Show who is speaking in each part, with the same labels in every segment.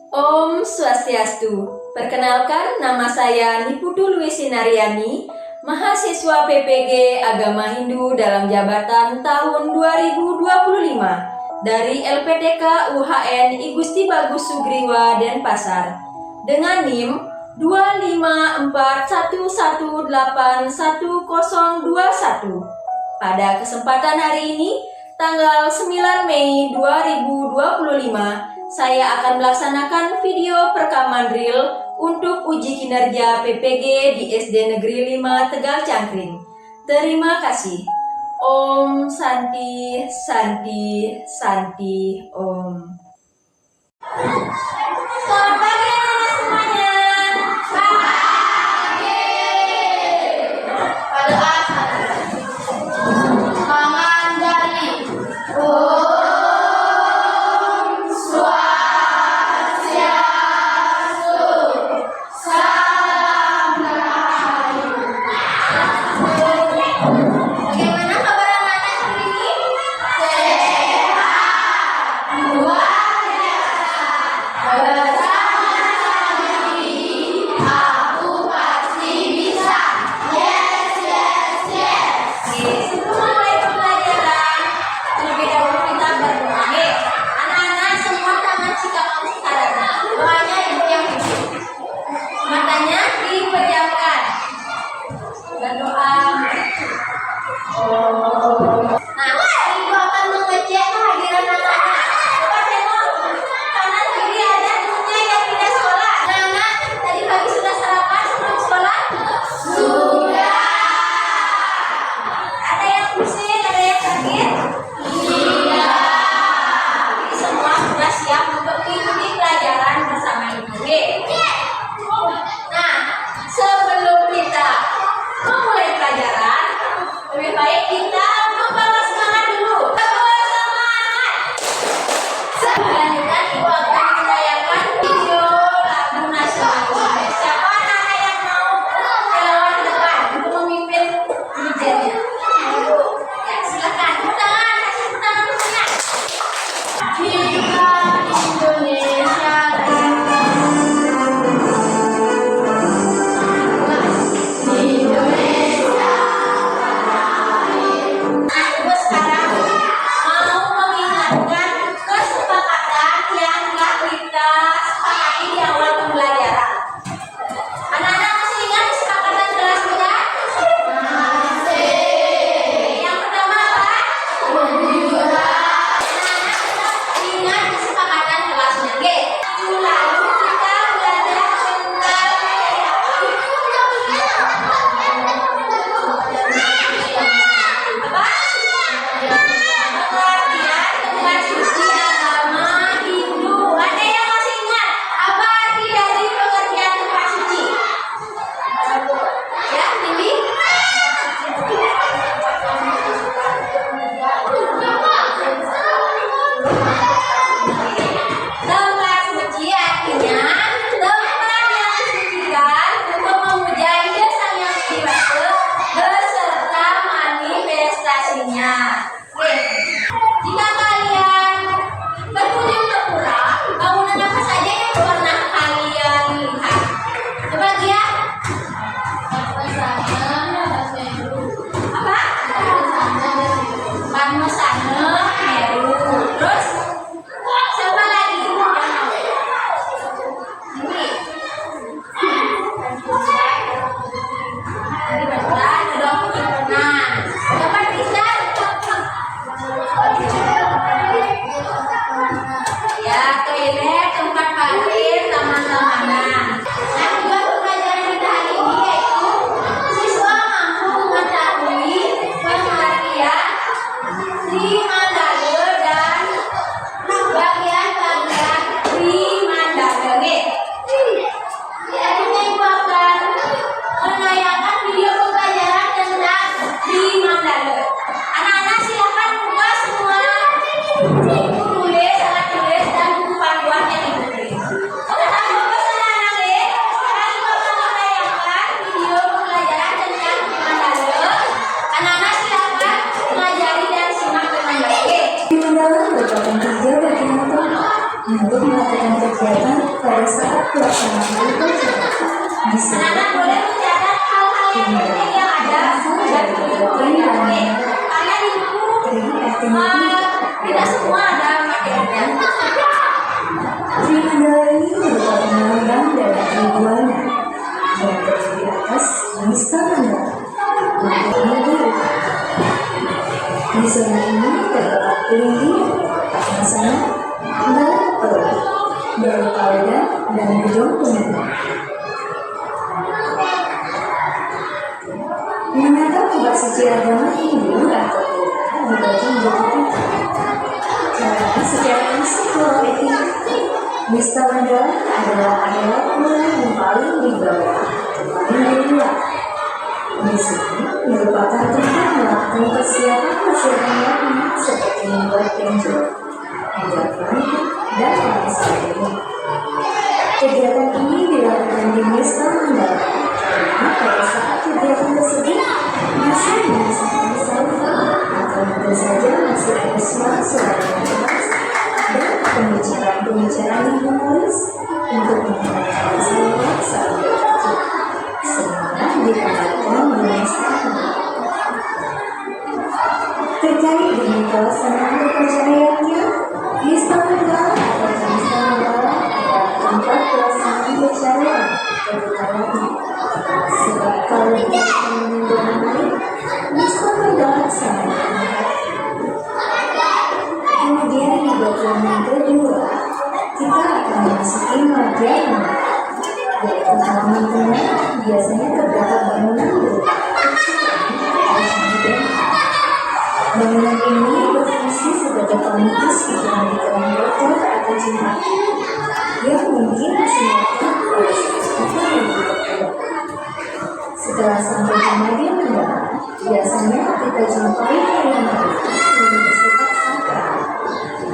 Speaker 1: Om Swastiastu. Perkenalkan, nama saya Niputu Luisinariani, mahasiswa PPG Agama Hindu dalam jabatan tahun 2025 dari LPTK UHN I Gusti Bagus Sugriwa Denpasar dengan NIM 25411811021. Pada kesempatan hari ini, tanggal 9 Mei 2025, saya akan melaksanakan video perekaman real untuk uji kinerja PPG di SD Negeri 5 Tegal Cangkring. Terima kasih. Om Santi Santi Santi Om. Selamat pagi anak-anak semuanya. Pagi. Pada asal. Mengandali.
Speaker 2: untuk melakukan kegiatan pada saat pelaksanaan upacara.
Speaker 1: Anak-anak boleh mencatat hal-hal yang penting yang ada dan buku-buku karena di buku tidak semua ada materinya.
Speaker 2: Trimandala ini merupakan lambang dari kehidupan yang terdiri atas Nista Mandala. Di zona ini terdapat kelinci, masana, dalam peluk, daun kalda, dan gedung penyangga. Menatap kubah suci agama Hindu atau Buddha dibagi menjadi caranya secara ensiklopedia. Nista Mandala adalah area mulai yang paling di bawah, paling di luar. Di sini merupakan tempat melakukan persiapan lainnya seperti membuat tenjo, membuat rambut, dan lain sebagainya. Kegiatan ini dilakukan di Nista Mandala karena pada saat kegiatan tersebut masih menyisakan salva atau tentu saja masih ada suara-suara yang keras dan pembicaraan-pembicaraan yang humoris untuk menghilangkan salva saat bertujuh, sehingga ditambahkan di Nista Mandala. Terkait dengan pelaksanaan upacaranya, Nista Mandala atau Nista Mandala adalah tempat pelaksanaan upacara kebutaan. Sebab kalau kita menunggu lain, Nista Mandala sangat meningkat. Kemudian di bagian yang kedua, kita akan memasuki bagian yaitu halaman tengah. Biasanya terdapat bangunan berupa bangunan ini berfungsi sebagai pemicu pikiran-pikiran kotor atau jemaat yang mungkin masih melekat pada sesuatu yang tidak. Setelah sampai di Madya Mandala, biasanya kita jumpai tarian baris yang bersifat sakral,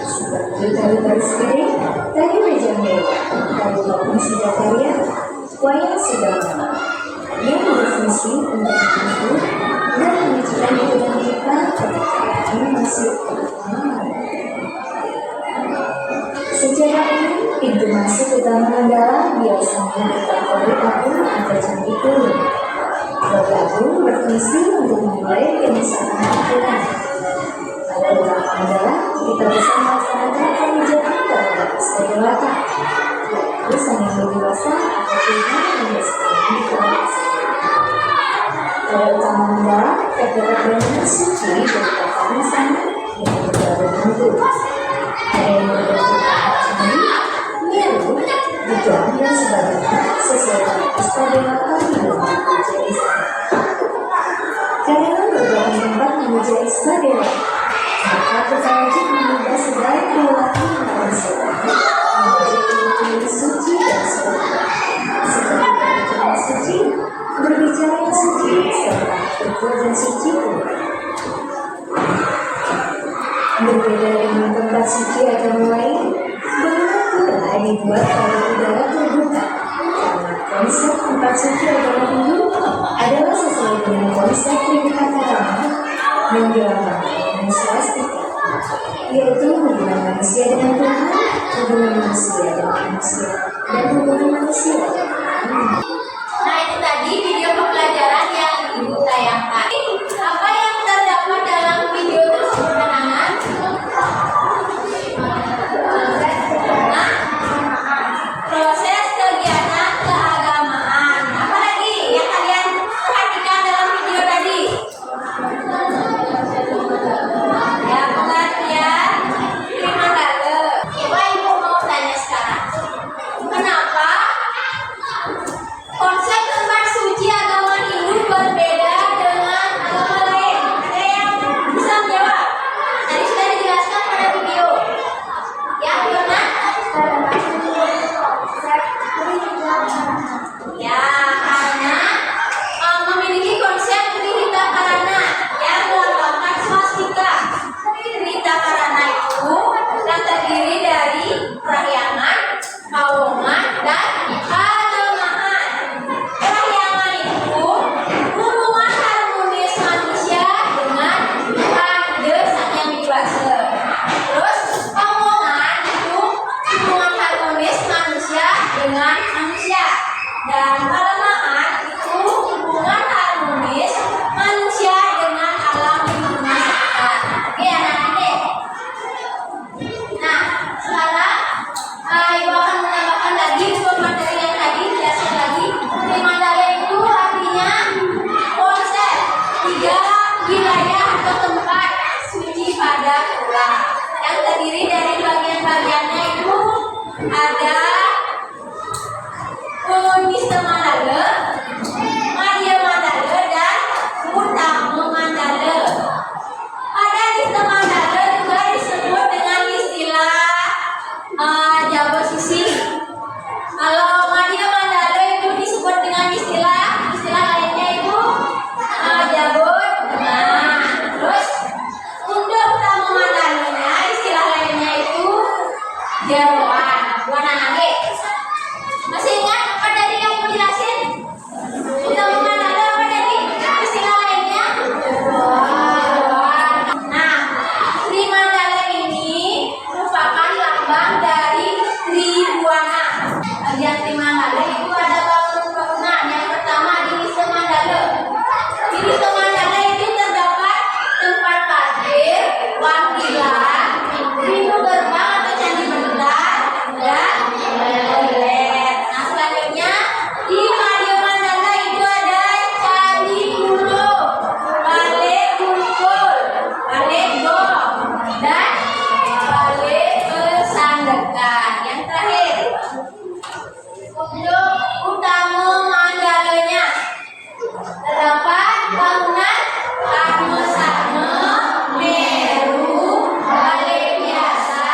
Speaker 2: seperti tari baris piring, tari meja mewah, tari maupun sidatarian, wayang segala yang berfungsi untuk menghibur dan menunjukkan hubungan kita ketika ini masih secara umum, pintu masuk utama Mandala biasanya ditempeli patung atau candi kuning. Patung berfungsi untuk memulai pemisahan pikiran. Pada utama Mandala, kita bisa melaksanakan pemijatan pada sebagai watak, yaitu sang yang dewasa atau Tuhan yang biasanya dikeluarkan. Pada utama Mandala, terdapat bangunan suci berupa patung sana yang berbagai bentuk. Ada yang berbentuk candi, miru, gedong, dan sebagainya sesuai dengan pesta dewa kami dalam memuja Isma. Karena beberapa tempat memuja Isma dewa, maka kita wajib mengubah segala perilaku yang konsekuen menuju kehidupan suci dan sempurna, seperti berbicara suci, berbicara yang suci, serta berbuat yang suci pula. Berbeda dengan tempat suci agama lain, bangunan pura dibuat pada udara terbuka. Karena konsep tempat suci agama Hindu adalah sesuai dengan konsep Trivikatama yang dilambangkan dengan swastika, yaitu hubungan manusia dengan Tuhan, hubungan manusia dengan manusia, dan hubungan manusia dengan Tuhan.
Speaker 1: Nah, itu tadi video pembelajaran yang Ibu tayangkan. Apa yang terdapat dalam video tersebut, anak-anak? Proses kegiatan keagamaan. Apa lagi yang kalian perhatikan dalam video tadi? Ya, pengertian Trimandala. Coba Ibu mau tanya sekarang. Kenapa Nah, yang terdiri dari bagian-bagiannya itu ada Mister Mandala, Madia Mandala, dan Utama Mandala. Pada Mister Mandala juga disebut dengan istilah Jawa Sisi. Kalau Madia Mandala itu disebut dengan istilah lainnya itu Jabut. Nah, terus untuk Utama Mandalanya istilah lainnya itu Jaruan. Buana nage. Masih ingat apa tadi yang mau jelasin? Utama Mandala apa tadi? Istilah lainnya Jaruan. Nah, Tri Mandala ini merupakan lambang dari Tribuana. Bagian Tri Mandala itu ada bangunan. Yang pertama di Wisma Mandala. Di Wisma Mandala itu terdapat tempat parkir, wangkilan, pintu gerbang atau candi bentar, dan toilet. Nah, selanjutnya di Madia Mandala itu ada Candi Kulo, Balai Kumpul, Balai Gong, dan Balai Pesandekan. Yang terakhir, untuk Utama Mandalanya terdapat bangunan Atmosarma, Meru, Balai Biasa,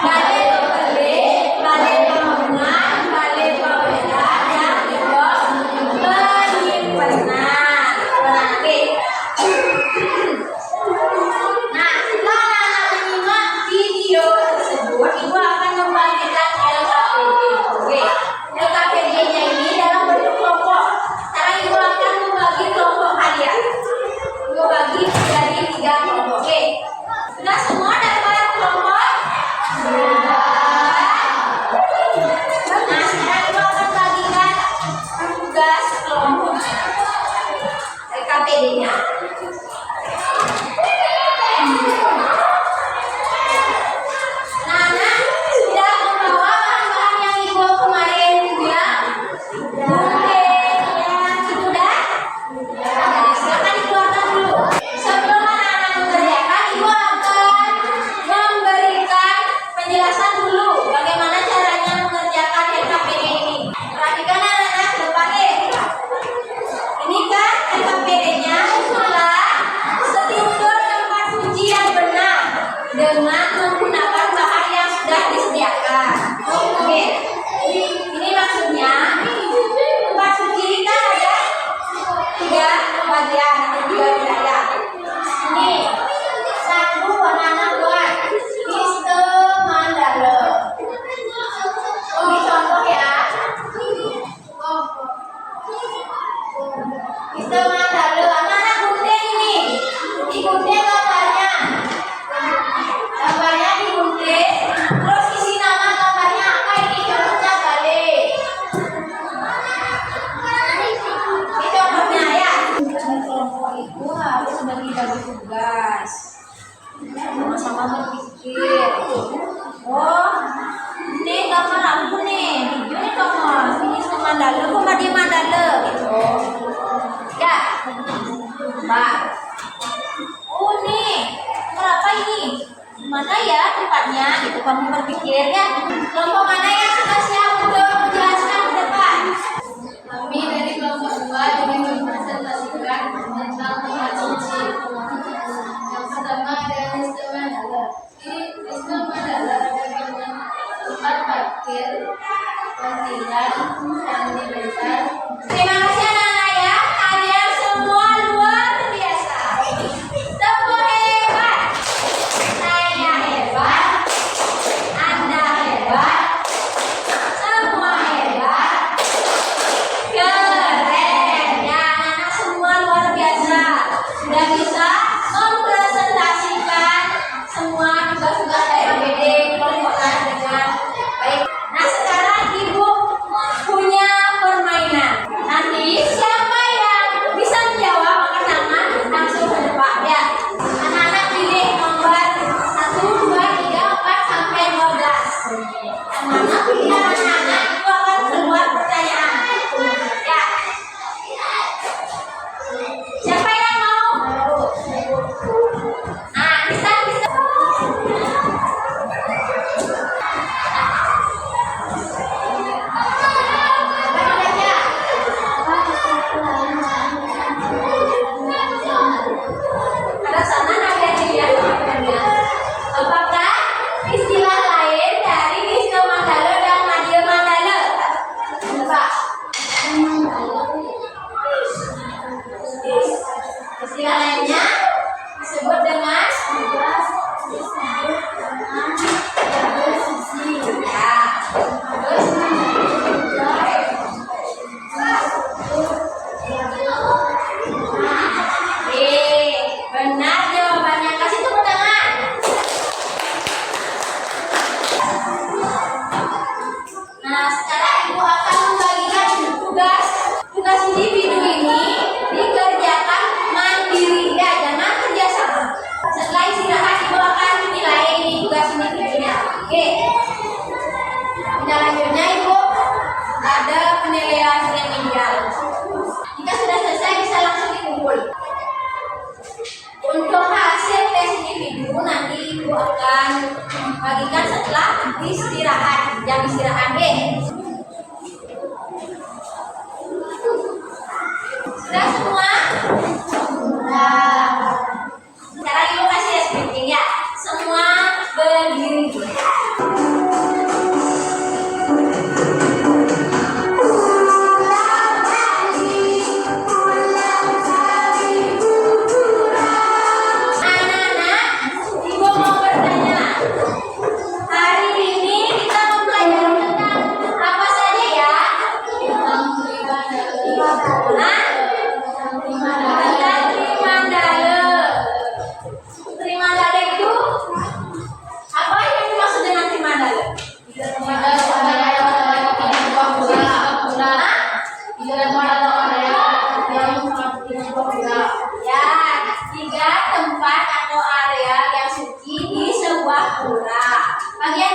Speaker 1: Balai Pembeli, Balai Bangunan, Balai Pembeda, dan juga penyimpanan. Oke. Nah, setelah anak-anak menyimak video tersebut, ibu akan membagikan LKPD. Oke, LKPD-nya ini dalam bentuk kelompok. Sekarang ibu akan membagi kelompok kalian. Ibu bagi jadi 3 kelompok. Oke, sudah semua dapat kelompok? Sudah. Nah, sekarang ibu akan bagikan tugas kelompok LKPD-nya. Nana sudah membawa bahan-bahan yang ibu kemarin bilang. Mungkin yang sudah. Silakan dikeluarkan dulu. Sebelum anak-anak mengerjakan, ibu akan memberikan penjelasan dulu bagaimana caranya mengerjakan LKPD ini. Perhatikan anak-anak ke depan deh. Ini kan LKPD-nya adalah struktur tempat uji yang benar dengan menggunakan bahan yang sudah disediakan. Oke, ini maksudnya tempat suci kan ada 3 bagian atau 3 wilayah. Ini 1 anak-anak buat Mister Mandala. Ini contoh ya. Mister Mandala, anak-anak gunting ini. Digunting gambarnya. Gambarnya digunting. Terus isi nama gambarnya apa ini? Contohnya balik. Ini contohnya ya. Kelompok itu harus bagi-bagi tugas. Sama-sama berpikir. Oh, ini gambar aku nih. Ini gambar. Ini Mandala, Madia Mandala gitu. Ya, Mbak. Oh nih, berapa ini? Mana ya tempatnya? Gitu kamu berpikir ya. Kelompok mana yang sudah siap untuk menjelaskan ke depan? Kami dari kelompok 2 ingin mempresentasikan tentang tempat suci. Yang pertama ada Mister Mandala. Di Mister Mandala ada tempat parkir, wangkilan, candi besar. Terima kasih anak-anak ya. Kalian semua luar biasa. Tepuk hebat. Saya hebat. Anda hebat. Semua hebat. Keren. Ya, anak-anak semua luar biasa. Sudah bisa mempresentasikan semua tugas-tugas LKPD kelompok dengan baik. Nah, sekarang ibu punya permainan. bagikan setelah istirahat, jam istirahat deh. Sudah semua? Sudah. Sekarang ibu kasih scripting ya. Semua berdiri. Ya, 3 tempat atau area yang suci di sebuah pura. Bagian